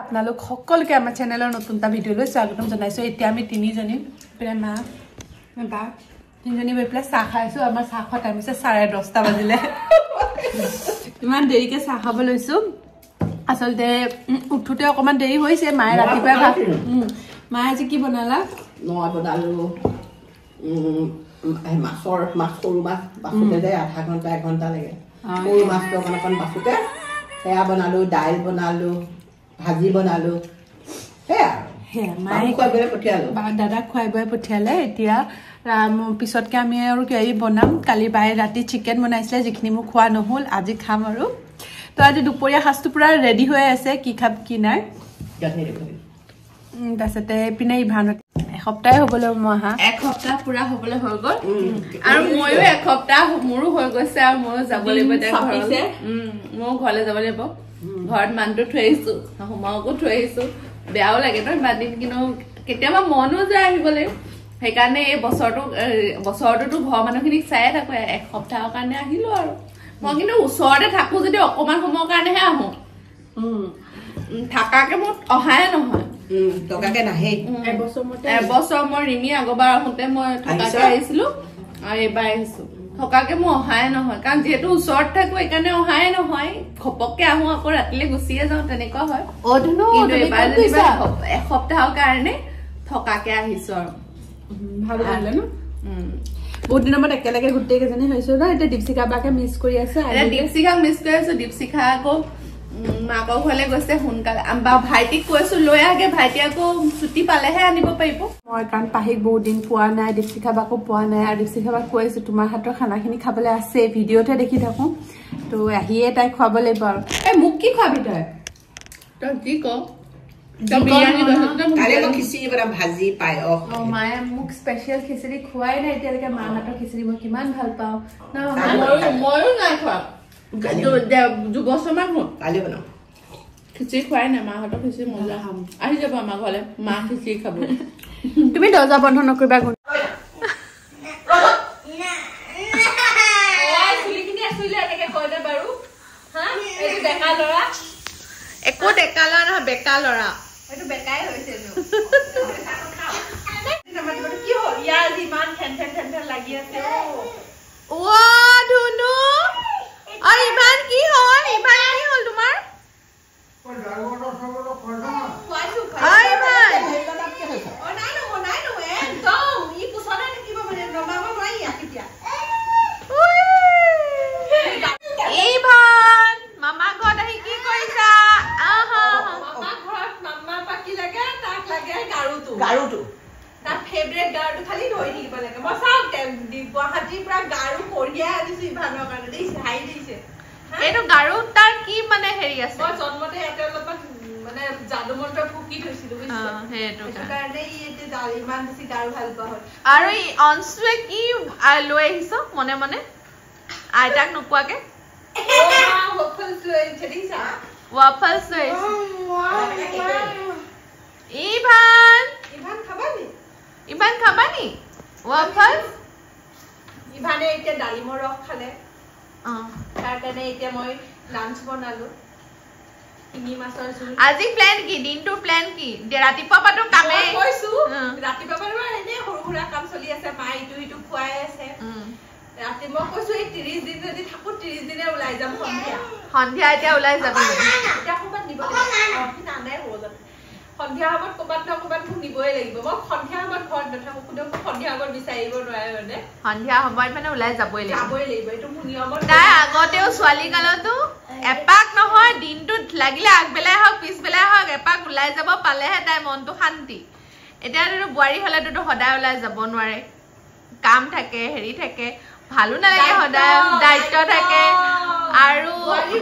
আপোনালোক সকলোকে আমাৰ চেনেলৰ নতুন এটা ভিডিঅ'লৈ স্বাগতম জনাইছো। এতিয়া আমি তিনিজনী পেৰে মা বা তিনিজনী বৈ পেলাই চাহ খাইছো। আমাৰ চাহ খোৱা টাইম হৈছে 10:30 বাজিলে। ইমান দেৰিকে চাহ খাব লৈছো। আচলতে উঠোতে অকমান দেৰি হৈছে। মায়ে ৰাতিপুৱাই ভাত মায়ে আজি কি বনালা? মই বনালো মাছ সৰু মাছ বাছুতে যে আধা ঘণ্টা 1 ঘণ্টা লাগে। সৰু মাছটো অকণ বাছুতে সেয়া বনালো, দাইল বনালো, ভাজি বনালো, সেয়া মায়ে খুৱাই পঠিয়ালো। দাদাক খুৱাই বৈ পঠিয়ালে। এতিয়া পিছতকে আমি আৰু কিবা বনাম। কালি বায়ে ৰাতি চিকেন বনাইছিলে, যিখিনি মোক খোৱা নহ'ল, আজি খাম আৰু। তো আজি দুপৰীয়া সাজটো পুৰা ৰেডি হৈ আছে, কি খাম কি নাই। তাৰপিছতে পিনে ইভানত এসপ্তাহে হ'বলৈ মই অহা। এসপ্তাহ পুৰা হ'বলৈ হৈ গ'ল আৰু ময়ো এসপ্তাহ মোৰো হৈ গৈছে আৰু ময়ো যাব লাগিব এতিয়া ঘৰলৈ। ময়ো ঘৰলৈ যাব লাগিব। ঘৰত মানুহটো থৈ আহিছো, শাহুমাকো থৈ আহিছো। বেয়াও লাগে ন ইমান দিন, কিন্তু কেতিয়াবা মনো যায় আহিবলৈ। সেইকাৰণে এই বছৰটোতো ঘৰৰ মানুহখিনিক চায়ে থাকো। এসপ্তাহৰ কাৰণে আহিলো আৰু। মই কিন্তু ওচৰতে থাকো যদি অকমান সময়ৰ কাৰণেহে আহো। থাকাকে মোৰ অহাই নহয়। টকাকে নাহে। এবছৰ মই ৰিমি আগৰবাৰ আহোতে মই থকাকে আহিছিলো আৰু এইবাৰ আহিছো। থকাকে মই অহাই নহয়, কাৰণ যিহেতু ওচৰত থাকো সেইকাৰণে অহাই নহয়। ঘপককে আহো আকৌ ৰাতিলে গুচিয়ে যাওঁ, তেনেকুৱা হয়। কিন্তু এইবাৰ যেনিবা এসপ্তাহৰ কাৰণে থকাকে আহিছো আৰু। ভাল লাগিলে ন? বহুত দিনৰ মূৰত একেলগে গোটেই কেইজনী হৈছো ন। এতিয়া দীপশিখা বাকে মিছ কৰি আছে। দীপশিখাক মিছ কৰি আছো। দীপশিখা আকৌ মাকৰ ঘৰলৈ গৈছে সোনকালে। বা ভাইটিক কৈছো লৈ আগে, ভাইটি আকৌ ছুটি পালেহে আনিব পাৰিব। মই কাৰণ পাহিক বহুত দিন পোৱা নাই, দীপশিখা বাকো পোৱা নাই। আৰু দীপশিখা বাক কৈছো তোমাৰ হাতৰ খানাখিনি খাবলৈ আছে, ভিডিঅ'তে দেখি থাকো। তো আহিয়ে তাই খুৱাব লাগিব আৰু। মোক কি খুৱাবি তই? তই কি ক? ভাজি পায়স। মায়ে মোক স্পেচিয়েল খিচিৰি খুৱাই নাই এতিয়ালৈকে। মাৰ হাতৰ খিচিৰি মই কিমান ভাল পাওঁ। ময়ো নাই খোৱা। 2 বছৰমান হ'ল কালি বনাম। খিচিৰি খুৱাই নাই। মাৰ হাতৰ খিচিৰি মজা খাম। আহি যাব আমাৰ ঘৰলৈ, মা খিচিৰি খাব। তুমি দৰ্জা বন্ধ নকৰিবা। একো ডেকা ল'ৰা নহয়, বেকা ল'ৰা। এইটো বেকাই হৈছে কি হ'ল? ইয়াৰ ইমান ঠেন লাগি আছে। ধুনু ইমান কি হ'ল? ইমান কি হ'ল তোমাৰ? মামা ঘৰত আহি কি কৰিছা? গাৰুটো তাৰ ফেভৰেট গাৰুটো খালি ধৰি থাকিব লাগে। মই চাওক গুৱাহাটীৰ পৰা গাৰু কঢ়িয়াই আনিছো ইভানৰ কাৰণে। দেখিছে হাই দিছে। এইটো গাৰু তাৰ কি মানে হেৰি আছে? মই জন্মতে এটা অলপমান মানে যাদু মন্ত্ৰ ফুকি থৈছিলো, সেইটো কাৰণে ইমান বেছি গাৰু ভাল পোৱা হ'ল। আৰু এই অনসুৱে কি লৈ আহিছ মনে মনে আইতাক নোকোৱাকে? ৱাফলছ লৈ আহিছে, দেখিছা? ৱাফলছ লৈ আহিছে। ইভান খাবা নি ৱাফলছ? ইভানে এতিয়া ডালিমৰ ৰস খালে। তাৰ কাৰণে এতিয়া মই লাঞ্চ বনালো। শিঙি মাছৰ জোল। আজি প্লেন কি? দিনটোৰ প্লেন কি? ৰাতিপুৱা পাতো কামে কৈছো। ৰাতিপুৱা পাতো এনে সৰু সুৰা কাম চলি আছে। মায়ে ইটো সিটো খুৱাই আছে। ৰাতি মই কৈছো এই 30 দিন যদি থাকো 30 দিনে ওলাই যাম সন্ধিয়া। এতিয়া ওলাই যাবি? এতিয়া ক'ৰবাত নিব লাগিব। নানাই হ'ল সন্ধিয়া সময়ত ক'ৰবাত ন ক'ৰবাত মোক নিবই লাগিব। মই সন্ধিয়া সময়ত ঘৰত নাথাকো, কিন্তু সন্ধিয়া সময়ত বিচাৰিব নোৱাৰে মানে। সন্ধিয়া সময়ত মানে ওলাই যাবই লাগিব। এইটো মোৰ নিয়মত। তাই আগতেও ছোৱালী কালতো এপাক নহয়, দিনটোত লাগিলে আগবেলাই হওক পিছবেলাই হওক এপাক ওলাই যাব পালেহে তাই মনটো শান্তি। এতিয়াতো বোৱাৰী হলেতো সদায় ওলাই যাব নোৱাৰে। কাম থাকে, হেৰি থাকে, ভালো নালাগে। সদায় দায়িত্ব থাকে আৰু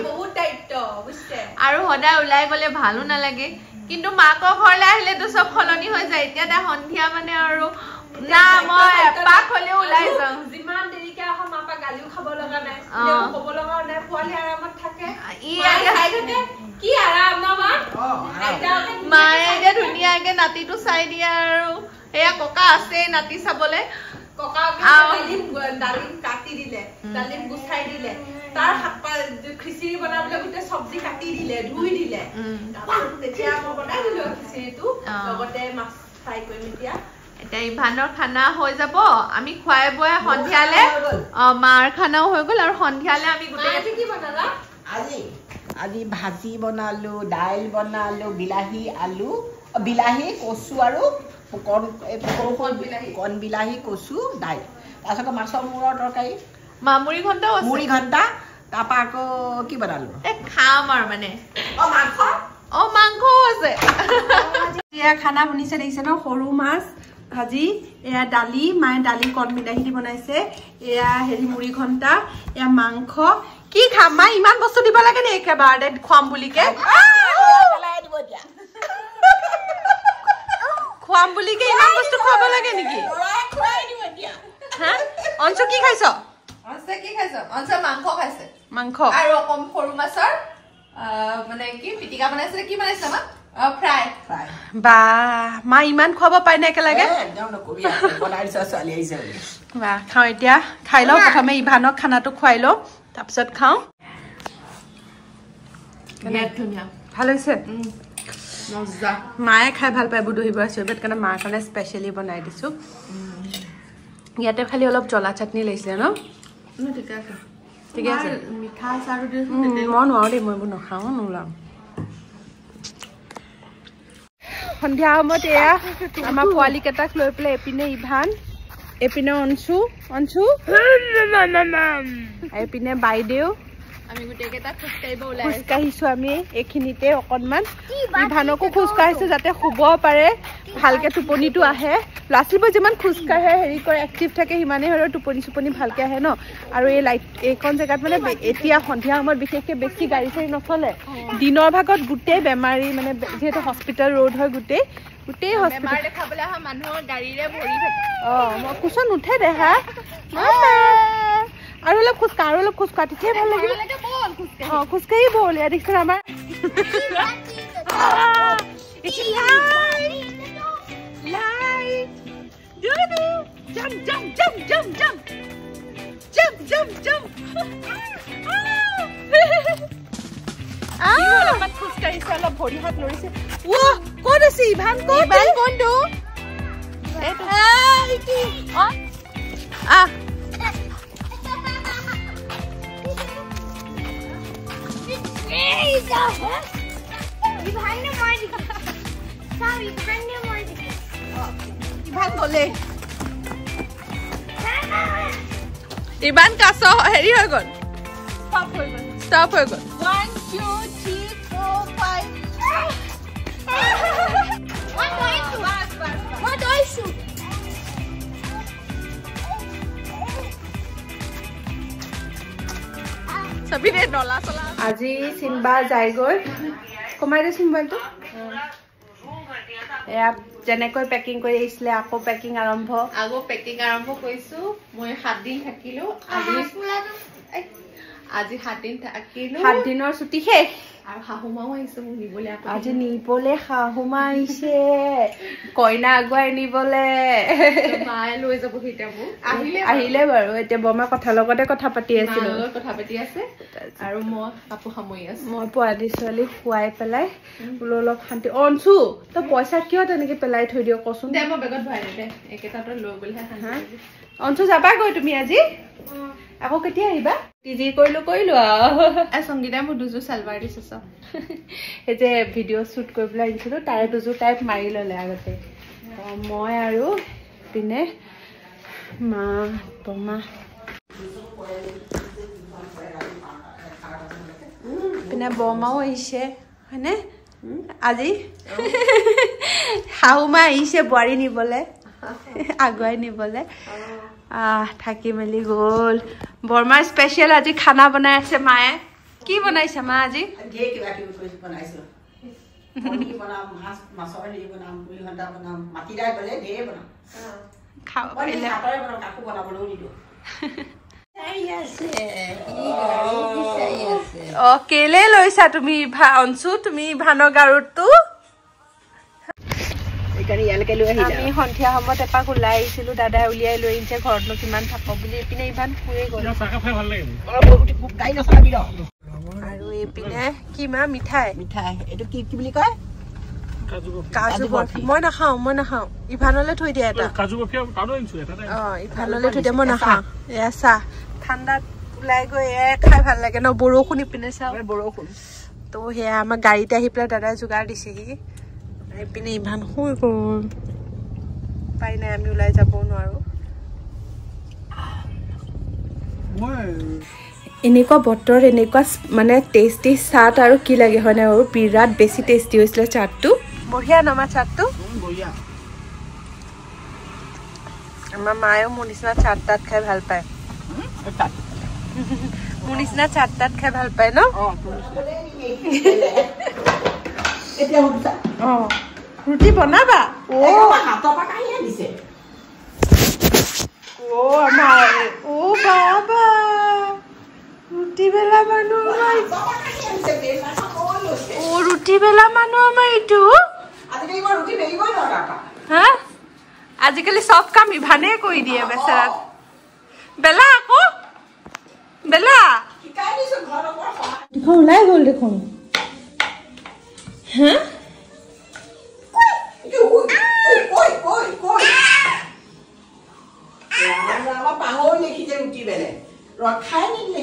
বহুত দায়িত্ব বুজিছে। আৰু সদায় ওলাই গলে ভালো নালাগে। কিন্তু মাকৰ ঘৰলৈ আহিলেতো চব সলনি হৈ যায়। এতিয়া তাই সন্ধিয়া মানে আৰু না মই এপাক হলেও ওলাই যাওঁ। যিমান দেৰিকে আহা মাপা গালিও খাব লগা নাই, ক'ব লগা নাই। পোৱালি আৰামত থাকে। কি আৰাম ন মা? মায়ে এতিয়া ধুনীয়াকে নাতিটো চাই দিয়ে আৰু এয়া ককা আছে নাতি চাবলে। ডালিম কাটি দিলে, ডালিম গুচাই দিলে, তাৰ খিচিৰি বনাবলৈ গোটেই চব্জি কাটি দিলে, ধুই দিলে। তেতিয়া মই খিচিৰিটো লগতে মাছ ফ্ৰাই কৰিম এতিয়া এতিয়া ইভানৰ খানা হৈ যাব আমি খুৱাই বৈ সন্ধিয়ালে মাৰ খানাও হৈ গ'ল আৰু সন্ধিয়ালে আমি গোটেই কি বনালা আজি ভাজি বনালো দাইল বনালো বিলাহী আলু বিলাহী কচু আৰু কণ বিলাহী কচু দাইল তাৰপিছত মাছৰ মূৰৰ তৰকাৰী মুড়ি ঘণ্টা তাৰপৰা আকৌ কি বনালো খাম আৰু মানে মাংসও আছে এয়া খানা বনিছে দেখিছে ন সৰু মাছ ভাজি এয়া দালি মায়ে দালি কণ বিলাহী দি বনাইছে এয়া হেৰি মুড়ি ঘণ্টা এয়া মাংস কি খাম মা ইমান বস্তু দিব লাগে নে একেবাৰতে খুৱাম বুলিকে খুৱাম বুলিকে ইমান বস্তু খুৱাব লাগে নেকি অঞ্চু কি খাইছ অঞ্চ মাংস খাইছে মাংস আৰু অকম সৰু মাছৰ মানে কি পিটিকা বনাইছিলে কি বনাইছে মা ফ্ৰাই বা মা ইমান খুৱাব পাই নে একেলগে বা খাওঁ এতিয়া খাই লওঁ প্ৰথমে ইভানক খানাটো খুৱাই লওঁ তাৰপিছত খাওঁ ধুনীয়া ভাল হৈছে মায়ে খাই ভাল পায় বুদহি বৰা চৰবত কাৰণে মাৰ কাৰণে স্পেচিয়েলি বনাই দিছোঁ ইয়াতে খালি অলপ জ্বলা চাটনি লাগিছিলে ন ঠিকে আছে মিঠা আচাৰো মই নোৱাৰো দেই মই এইবোৰ নাখাওঁ নোলাওঁ সন্ধিয়া সময়ত এয়া আমাৰ পোৱালীকেইটাক লৈ পেলাই এপিনে ইভান এপিনে অঞ্চু এপিনে বাইদেউ আমি গোটেইকেইটা খোজকাঢ়িব খোজকাঢ়িছো আমি এইখিনিতে অকণমান ইভানকো খোজকাঢ়িছো যাতে শুব পাৰে ভালকে টোপনিটো আহে ল'ৰা ছোৱালীবোৰ যিমান খোজকাঢ়ে হেৰি কৰে এক্টিভ থাকে সিমানেই হ'লেও টোপনি ভালকে আহে ন আৰু এই লাইট এইখন জেগাত মানে এতিয়া সন্ধিয়া সময়ত বিশেষকৈ বেছি গাড়ী চাড়ী নচলে দিনৰ ভাগত গোটেই বেমাৰী মানে যিহেতু হস্পিটেল ৰোড হয় গোটেই হস্পিটেল দেখাবলৈ অহা মানুহৰ গাড়ীৰে ভৰি থাকে মই কোচত নুঠে দেহা আৰু অলপ খোজকাঢ় তেতিয়াই ভাল লাগিব খোজকাঢ়ি বল এয়া দেখিছে আমাৰ খোজকাঢ়িছে অলপ ভৰি হাত লৰিছে ক'ত আছে ইভান কোনটো ইভান কাছ হেৰি হৈ গ'ল ষ্টপ হৈ গ'ল 1 2 3 4 5 আজি চিম্বা যায়গৈ কমাই দিছো মোবাইলটো এয়া যেনেকৈ পেকিং কৰি আহিছিলে আকৌ পেকিং আৰম্ভ কৰিছো মই 7 দিন থাকিলো আজি 7 দিন থাকিলো 7 দিনৰ ছুটি শেষ আৰু শাহুমাও আহিছে মোক নিবলৈ আজি নিবলে শাহুমা আহিছে কইনা আগুৱাই নিবলে মায়ে লৈ যাব এতিয়া মোক আহিলে বাৰু এতিয়া বৰমা কথা লগতে কথা পাতি আছিলো আৰু মই কাপোৰ সামৰি আছো মই পোৱালি ছোৱালী খুৱাই পেলাই বোলো অলপ শান্তি অঞ্চু তই পইচা কিয় তেনেকে পেলাই থৈ দিয় কচোন দে মই বেগত ভৰাই দে একেটাটো লৈ গ'লেহে শান্তি অঞ্চু যাবাগৈ তুমি আজি আকৌ কেতিয়া আহিবা টিজি কৰিলো সংগীতাই মোৰ দুযোৰ চালৱাৰ দিছে এই যে ভিডিঅ' শ্বুট কৰিবলৈ আহিছিলো তাৰে দুযোৰ টাইপ মাৰি ল'লে আগতে মই আৰু পিনে মা বমা পিনে বমাও আহিছে হয়নে আজি শাহুমা আহিছে বোৱাৰী নিবলে আগুৱাই নিবলে থাকি মেলি গ'ল বৰমাৰ স্পেচিয়েল আজি খানা বনাই আছে মায়ে কি বনাইছে মা আজি কেলে লৈছা তুমি অঞ্চু তুমি ইভানৰ গাৰুটো আমি সন্ধিয়া সময়ত এপাক ওলাই আহিছিলো দাদাই উলিয়াই লৈ আহিছে ঘৰতনো কিমান থাকক বুলি এইপিনে ইমান ফুৰে গ'ল আৰু এইপিনে কি মা মিঠাই এইটো কি বুলি কয় কাজু বৰফি মই নাখাওঁ ইভানলে থৈ দিয়া এটা কাজু বৰফি কানো আনিছো এটা ইভানলে থৈ দিয়া মই নাখাওঁ এয়া চাহ ঠাণ্ডাত ওলাই গৈ খাই ভাল লাগে ন বৰষুণ ইপিনে চাওঁ বৰষুণ তো সেয়া আমাৰ গাড়ীতে আহি পেলাই দাদাই যোগাৰ দিছেহি ইপিনে ইভান শুই গ'ল পাই নাই আমি ওলাই যাব নোৱাৰো এনেকুৱা বতৰ এনেকুৱা মানে টেষ্টি চাট আৰু কি লাগে হয় নাই আৰু বিৰাট বেছি টেষ্টি হৈছিলে চাটটো বঢ়িয়া নমা চাটটো বঢ়িয়া আমাৰ মায়েও মোৰ নিচিনা চাট তাত খাই ভাল পায় মোৰ নিচিনা চাট তাত খাই ভাল পায় ন ৰুটি বনাবা হাতৰ পৰা কাঢ়ি আনিছে আমাৰ বাবা ৰুটি বেলা মানুহ ৰুটি বেলা মানুহ আমাৰ এইটো হা আজিকালি চব কাম ইভানে কৰি দিয়ে বেচেৰাক বেলা আকৌ বেলা ওলাই গ'ল দেখোন হা পাহৰি লিখিছে ৰুটি বেলে ৰখাই নিদিলে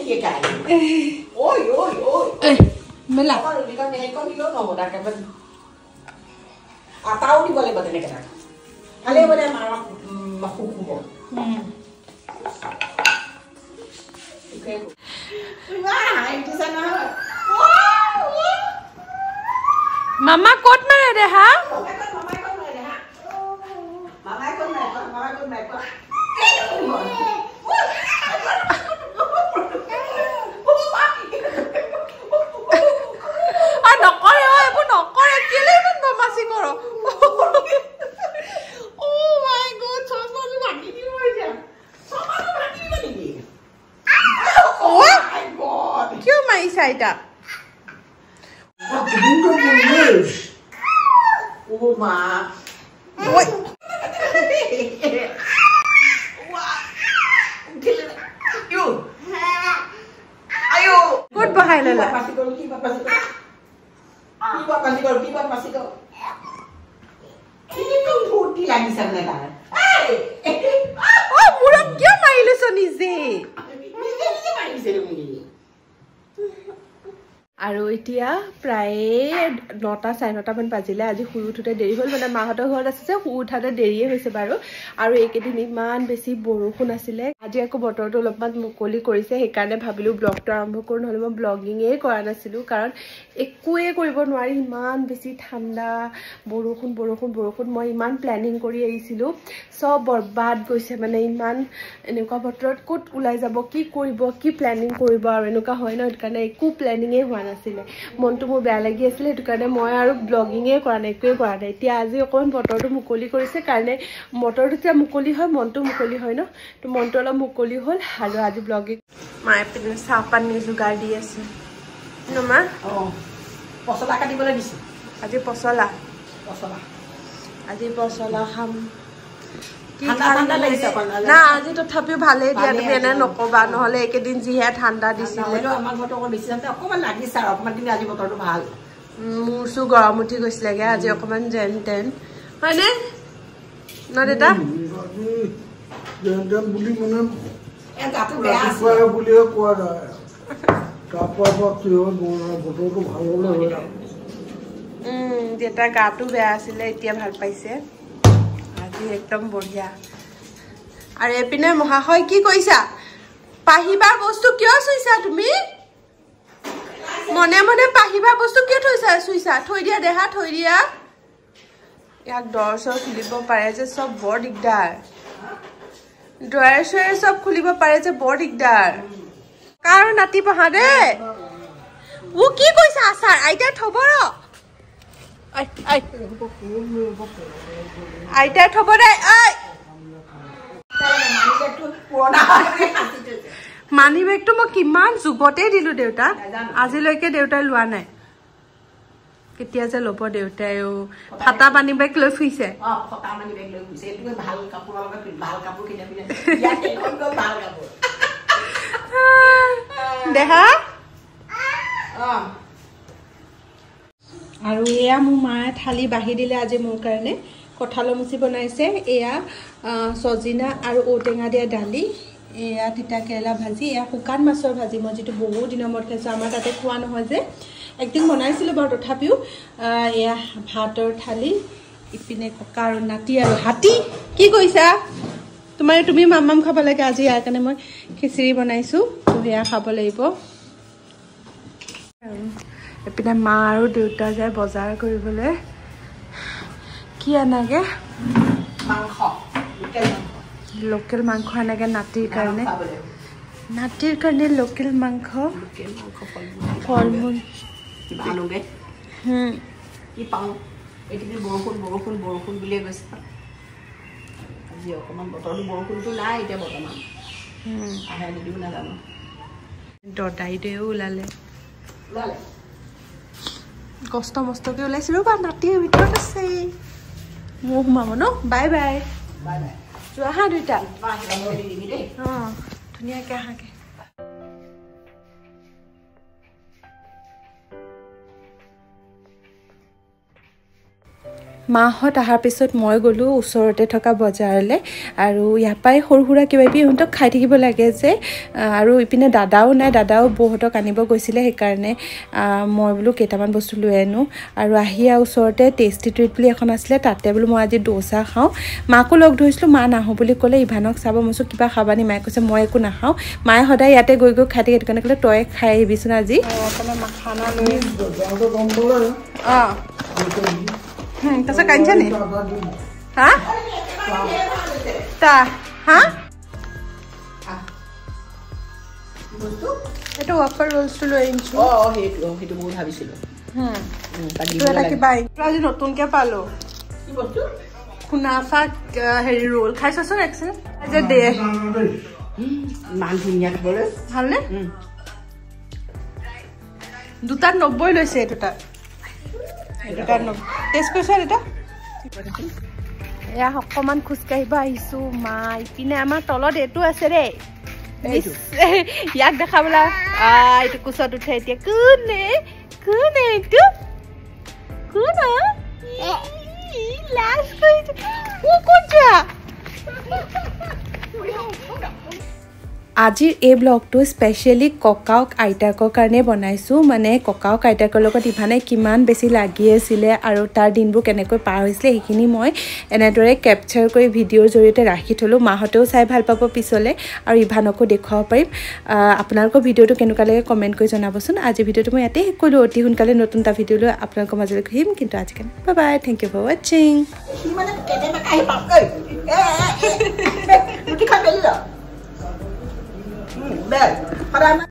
মেলা আটাও দিব লাগিব তেনেকে খালি মানে শুকুব মামা ক'ত মাৰে দেহা Saida. Oh ma. What? You. Ayo. Good behind Lala. Ini tuh putih lagi sana lah. Oh, murah kya maile sonize. Ini maile seni. আৰু এতিয়া প্ৰায় 9টা 9:30 মান বাজিলে আজি শুই উঠোতে দেৰি হ'ল মানে মাহঁতৰ ঘৰত আছে যে শুই উঠাতে দেৰিয়ে হৈছে বাৰু আৰু এইকেইদিন ইমান বেছি বৰষুণ আছিলে আজি আকৌ বতৰটো অলপমান মুকলি কৰিছে সেইকাৰণে ভাবিলো ব্লগটো আৰম্ভ কৰোঁ নহলে মই ব্লগিঙে কৰা নাছিলো কাৰণ একোৱে কৰিব নোৱাৰি ইমান বেছি ঠাণ্ডা বৰষুণ মই ইমান প্লেনিং কৰি আহিছিলো সব বৰবাদ গৈছে মানে ইমান এনেকুৱা বতৰত ক'ত ওলাই যাব কি কৰিব কি প্লেনিং কৰিব আৰু এনেকুৱা হয় ন সেইকাৰণে একো প্লেনিঙে হোৱা নাছিলে মনটো মোৰ বেয়া লাগি আছিল সেইটো কাৰণে মই আৰু ব্লগিঙে কৰা নাই একোৱে কৰা নাই এতিয়া আজি অকণ বতৰটো মুকলি কৰিছে কাৰণে বতৰটো যেতিয়া মুকলি হয় মনটো মুকলি হয় ন তো মনটো অলপ মুকলি হ'ল আৰু আজি ব্লগিং মায়ে পিনে চাহ পানী যোগাৰ দি আছে নমা পচলা কাটিবলৈ দিছে আজি পচলা খাম না আজি তথাপিও ভালেই দিয়া তুমি এনে নকবা নহলে একেদিন যিহে ঠাণ্ডা দিছিলে মোৰ চু গৰম উঠি গৈছিলেগে আজি অকমান যেন তেন হয়নে ন দেউতা দেউতা গাটো বেয়া আছিলে এতিয়া ভাল পাইছে আজি একদম বঢ়িয়া আৰু এপিনে মহাশয় কি কৈছা পাহিবা বস্তু কিয় চুইছা তুমি মনে মনে পাহিবা বস্তু কিয় চুইছা থৈ দিয়া দেহা থৈ দিয়া ইয়াক দৰ খুলিব পাৰে যে সব বৰ দিগদাৰ ড্ৰয়াৰ চব খুলিব পাৰে যে বৰ দিগদাৰ কাৰ নাতি পহা দে ও কি কৈছা আচাৰ আইতা থব ৰ আইতা থব দে মানি বেগটো মই কিমান যুগতে দিলো দেউতা আজিলৈকে দেউতাই লোৱা নাই কেতিয়া যে ল'ব দেউতাইও ফাটা মানি বেগ লৈ ফুৰিছে দেহা আৰু এয়া মোৰ মায়ে থালি বাঢ়ি দিলে আজি মোৰ কাৰণে কঁঠালৰ মুচি বনাইছে এয়া সজিনা আৰু ঔটেঙা দিয়া দালি এয়া তিতা কেৰেলা ভাজি এয়া শুকান মাছৰ ভাজি মই যেটো বহু দিনৰ মূৰত খাইছো আমাৰ তাতে খোৱা নহয় যে একদিন বনাইছিলো বাৰু তথাপিও এয়া ভাতৰ থালি ইপিনে ককা আৰু নাতি আৰু হাতী কি কৈছা তুমি মামাম খাব লাগে আজি ইয়াৰ কাৰণে মই খিচিৰি বনাইছো তো এয়া খাব লাগিব এপিনে মা আৰু দেউতা যায় বজাৰ কৰিবলৈ কি আনাগে মাংস লোকেল মাংস আনাগে নাতিৰ কাৰণে লোকেল মাংস ফল মূল আনোগে কি পাওঁ এইখিনি বৰষুণ বুলিয়ে গৈছে আজি অকণমান বতৰটো বৰষুণটো নাই এতিয়া বৰ্তমান আহে যদিও নাজানো দদাইদেও ওলালে কষ্ট মষ্টকে ওলাইছে ৰ'বা নাতিৰ ভিতৰত আছে মোৰ সোমাব ন বাই বাই যোৱা হা দুইটা অঁ ধুনীয়াকৈ আহাকে মাহত অহাৰ পিছত মই গ'লোঁ ওচৰতে থকা বজাৰলৈ আৰু ইয়াৰ পৰাই সৰু সুৰা কিবা কিবি ইহঁতক খাই থাকিব লাগে যে আৰু ইপিনে দাদাও নাই দাদাও বৌহঁতক আনিব গৈছিলে সেইকাৰণে মই বোলো কেইটামান বস্তু লৈ আনো আৰু আহি ওচৰতে টেষ্টি ট্ৰিট বুলি এখন আছিলে তাতে বোলো মই আজি ডোচা খাওঁ মাকো লগ ধৰিছিলোঁ মা নাহোঁ বুলি ক'লে ইভানক চাব মই কৈছোঁ কিবা খাবা নি মায়ে কৈছে মই একো নাখাওঁ মায়ে সদায় ইয়াতে গৈ খাই থাকে সেইটো কাৰণে ক'লে তই খাই আহিবিচোন আজি খানা লৈ অঁ তাৰপিছত কান্দিছে নি হা হা এইটো ৱাফাৰ ৰোলছটো লৈ আহিছোঁ সেইটো বহুত ভাবিছিলোঁ আজি নতুনকৈ পালোঁ কুনাফা হেৰি ৰোল খাইছচোন এক্সেলেণ্ট যে দে ইমান ধুনীয়া খাবলৈ ভালনে দুটাত 90 লৈছে এই দুটাত টেষ্ট কৰিছা এটা এয়া অকণমান খোজকাঢ়িব আহিছোঁ মা ইপিনে আমাৰ তলত এইটো আছে দেই ইয়াক দেখাবলা এইটো কোচত উঠে এতিয়া কোনে এইটো কোন লাজ কৰিছে আজিৰ এই ব্লগটো স্পেচিয়েলি ককাওক আইতাকৰ কাৰণে বনাইছোঁ মানে ককাওক আইতাকৰ লগত ইভানে কিমান বেছি লাগি আছিলে আৰু তাৰ দিনবোৰ কেনেকৈ পাৰ হৈছিলে সেইখিনি মই এনেদৰে কেপচাৰ কৰি ভিডিঅ'ৰ জৰিয়তে ৰাখি থ'লোঁ মাহঁতেও চাই ভাল পাব পিছলৈ আৰু ইভানকো দেখুৱাব পাৰিম আপোনালোকৰ ভিডিঅ'টো কেনেকুৱা লাগে কমেণ্ট কৰি জনাবচোন আজি ভিডিঅ'টো মই ইয়াতে শেষ কৰিলোঁ অতি সোনকালে নতুন এটা ভিডিঅ' লৈ আপোনালোকৰ মাজলৈ আহিম কিন্তু আজিকালি bye bye thank you for ৱাচিং